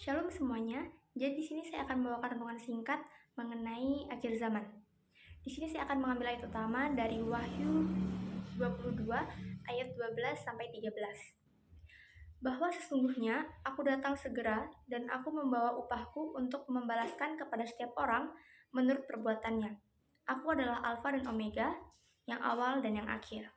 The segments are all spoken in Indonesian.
Shalom semuanya. Jadi di sini saya akan membawakan renungan singkat mengenai akhir zaman. Di sini saya akan mengambil ayat utama dari Wahyu 22 ayat 12 sampai 13. Bahwa sesungguhnya aku datang segera dan aku membawa upahku untuk membalaskan kepada setiap orang menurut perbuatannya. Aku adalah Alfa dan Omega, yang awal dan yang akhir.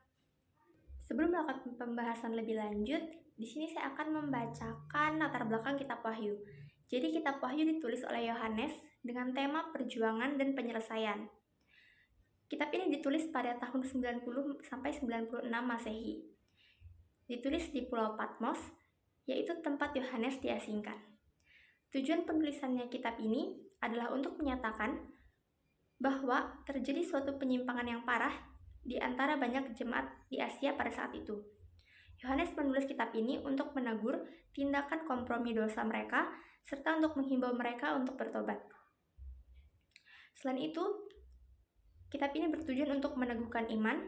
Sebelum melakukan pembahasan lebih lanjut, di sini saya akan membacakan latar belakang kitab Wahyu. Jadi kitab Wahyu ditulis oleh Yohanes dengan tema perjuangan dan penyelesaian. Kitab ini ditulis pada tahun 90 sampai 96 Masehi. Ditulis di Pulau Patmos, yaitu tempat Yohanes diasingkan. Tujuan penulisannya kitab ini adalah untuk menyatakan bahwa terjadi suatu penyimpangan yang parah di antara banyak jemaat di Asia pada saat itu. Yohanes menulis kitab ini untuk menegur tindakan kompromi dosa mereka, serta untuk menghimbau mereka untuk bertobat. Selain itu, kitab ini bertujuan untuk meneguhkan iman,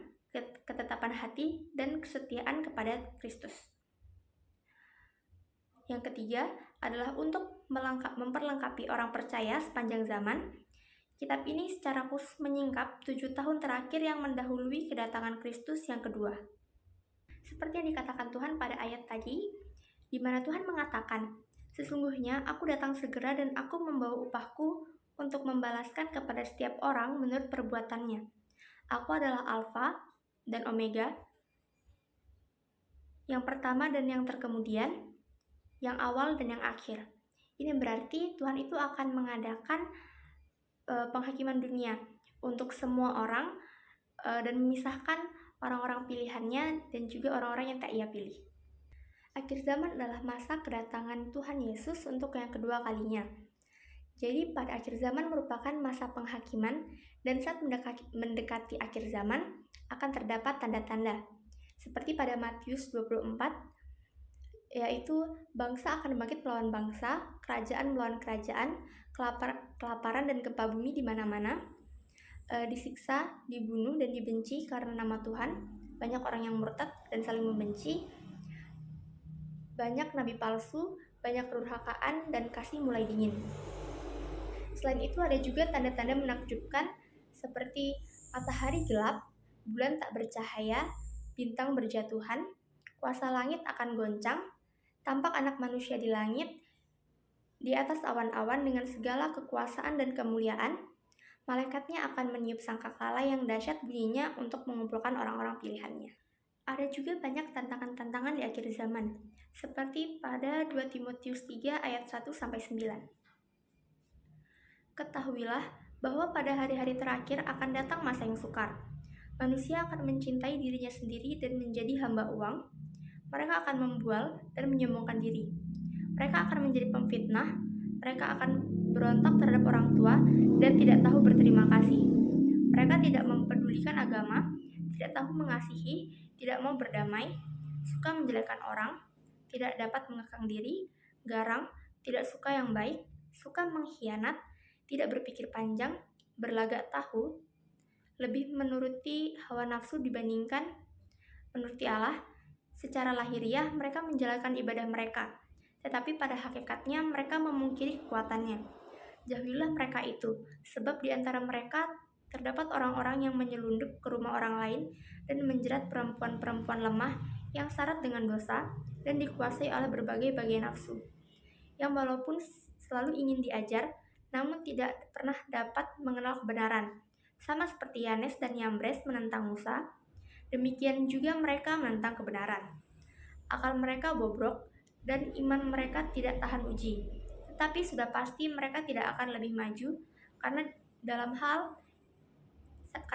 ketetapan hati, dan kesetiaan kepada Kristus. Yang ketiga adalah untuk memperlengkapi orang percaya sepanjang zaman. Kitab ini secara khusus menyingkap 7 tahun terakhir yang mendahului kedatangan Kristus yang kedua. Seperti yang dikatakan Tuhan pada ayat tadi, di mana Tuhan mengatakan, "Sesungguhnya aku datang segera dan aku membawa upahku untuk membalaskan kepada setiap orang menurut perbuatannya. Aku adalah Alfa dan Omega, yang pertama dan yang terkemudian, yang awal dan yang akhir." Ini berarti Tuhan itu akan mengadakan penghakiman dunia untuk semua orang dan memisahkan orang-orang pilihannya dan juga orang-orang yang tak ia pilih. Akhir zaman adalah masa kedatangan Tuhan Yesus untuk yang kedua kalinya. Jadi pada akhir zaman merupakan masa penghakiman, dan saat mendekati akhir zaman akan terdapat tanda-tanda. Seperti pada Matius 24, yaitu bangsa akan bangkit melawan bangsa, kerajaan melawan kerajaan, kelaparan dan gempa bumi di mana-mana, disiksa, dibunuh, dan dibenci karena nama Tuhan. Banyak orang yang murtad dan saling membenci. Banyak nabi palsu, banyak kedurhakaan, dan kasih mulai dingin. Selain itu ada juga tanda-tanda menakjubkan seperti matahari gelap, bulan tak bercahaya, bintang berjatuhan, kuasa langit akan goncang, tampak anak manusia di langit, di atas awan-awan dengan segala kekuasaan dan kemuliaan. Malaikatnya akan meniup sangkakala yang dahsyat bunyinya untuk mengumpulkan orang-orang pilihannya. Ada juga banyak tantangan-tantangan di akhir zaman, seperti pada 2 Timotius 3 ayat 1-9. Ketahuilah bahwa pada hari-hari terakhir akan datang masa yang sukar. Manusia akan mencintai dirinya sendiri dan menjadi hamba uang. Mereka akan membual dan menyombongkan diri. Mereka akan menjadi pemfitnah. Mereka akan berontak terhadap orang tua dan tidak tahu berterima kasih. Mereka tidak mempedulikan agama, tidak tahu mengasihi, tidak mau berdamai, suka menjelekkan orang, tidak dapat mengekang diri, garang, tidak suka yang baik, suka mengkhianat, tidak berpikir panjang, berlagak tahu, lebih menuruti hawa nafsu dibandingkan menuruti Allah. Secara lahiriah mereka menjalankan ibadah mereka, tetapi pada hakikatnya mereka memungkiri kekuatannya. Jauhilah mereka itu, sebab di antara mereka terdapat orang-orang yang menyelundup ke rumah orang lain dan menjerat perempuan-perempuan lemah yang syarat dengan dosa dan dikuasai oleh berbagai bagian nafsu, yang walaupun selalu ingin diajar, namun tidak pernah dapat mengenal kebenaran. Sama seperti Yanes dan Yambres menentang Musa, demikian juga mereka menentang kebenaran. Akal mereka bobrok dan iman mereka tidak tahan uji. Tetapi sudah pasti mereka tidak akan lebih maju karena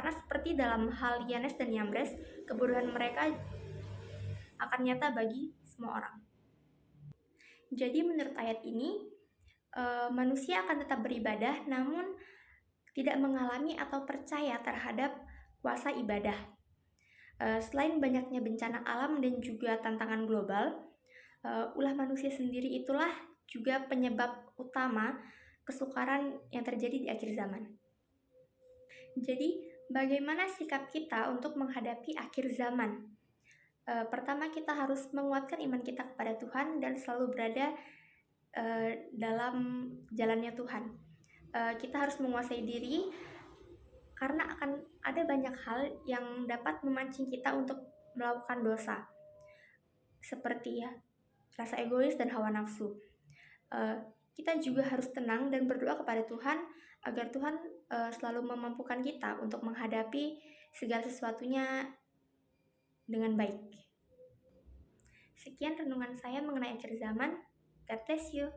seperti dalam hal Yanes dan Yambres, kebodohan mereka akan nyata bagi semua orang. Jadi menurut ayat ini, manusia akan tetap beribadah namun tidak mengalami atau percaya terhadap kuasa ibadah. Selain banyaknya bencana alam dan juga tantangan global, ulah manusia sendiri itulah juga penyebab utama kesukaran yang terjadi di akhir zaman. Jadi, bagaimana sikap kita untuk menghadapi akhir zaman? Pertama, kita harus menguatkan iman kita kepada Tuhan dan selalu berada dalam jalannya Tuhan. Kita harus menguasai diri karena akan ada banyak hal yang dapat memancing kita untuk melakukan dosa, seperti rasa egois dan hawa nafsu. Kita juga harus tenang dan berdoa kepada Tuhan agar Tuhan selalu memampukan kita untuk menghadapi segala sesuatunya dengan baik. Sekian renungan saya mengenai akhir zaman. God bless you.